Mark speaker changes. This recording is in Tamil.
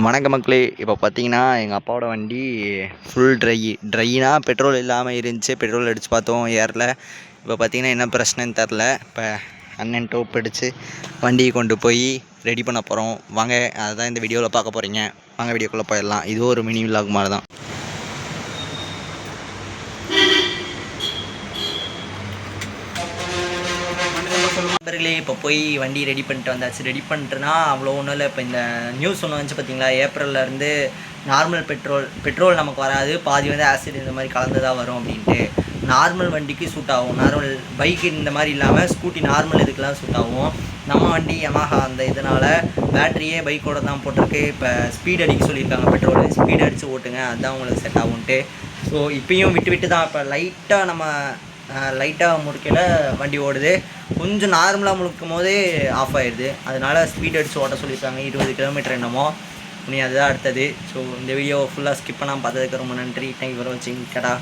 Speaker 1: வணக்க மக்களே. இப்போ பார்த்தீங்கன்னா எங்கள் அப்பாவோட வண்டி ஃபுல் ட்ரைனா பெட்ரோல் இல்லாமல் இருந்துச்சு. பெட்ரோல் அடித்து பார்த்தோம், ஏறல. இப்போ பார்த்தீங்கன்னா என்ன பிரச்சனைன்னு தெரில. இப்போ அண்ணன் டோப் அடித்து வண்டியை கொண்டு போய் ரெடி பண்ண போகிறோம். வாங்க, அதுதான் இந்த வீடியோவில் பார்க்க போகிறீங்க. வாங்க வீடியோக்குள்ளே போயிடலாம். இது ஒரு மினி விலாக் மாதிரி தான். நண்பர்களே, இப்போ போய் வண்டி ரெடி பண்ணிட்டு வந்தாச்சு. ரெடி பண்ணிட்டுனா அவ்வளோ ஒன்றும் இல்லை. இப்போ இந்த நியூஸ் ஒன்று வந்துச்சு பார்த்தீங்களா, ஏப்ரல்லேருந்து நார்மல் பெட்ரோல் நமக்கு வராது, பாதி வந்து ஆசிட் இந்த மாதிரி கலந்து தான் வரும் அப்படின்ட்டு. நார்மல் வண்டிக்கு சூட் ஆகும். நார்மல் பைக்கு இந்த மாதிரி இல்லாமல் ஸ்கூட்டி நார்மல் இதுக்கெலாம் சூட் ஆகும். நம்ம வண்டி யமஹா அந்த இதனால் பேட்டரியே பைக்கோட தான் போட்டிருக்கு. இப்போ ஸ்பீட் அடிக்க சொல்லியிருக்காங்க. பெட்ரோல் ஸ்பீட் அடித்து ஓட்டுங்க, அதுதான் உங்களுக்கு செட் ஆகும்ன்ட்டு. ஸோ இப்பயும் விட்டு தான் இப்போ லைட்டாக முறுக்கையில் வண்டி ஓடுது. கொஞ்சம் நார்மலாக முழுக்கும் போதே ஆஃப் ஆயிடுது. அதனால் ஸ்பீட் அடித்து ஓட்ட சொல்லியிருக்காங்க. 20 கிலோமீட்டர் என்னமோ. இனி அதுதான் அடுத்தது. ஸோ இந்த வீடியோ ஃபுல்லாக ஸ்கிப் பண்ணாமல் பார்த்ததுக்கு ரொம்ப நன்றி. தேங்க்யூ ஃபார் வாட்சிங். கடா.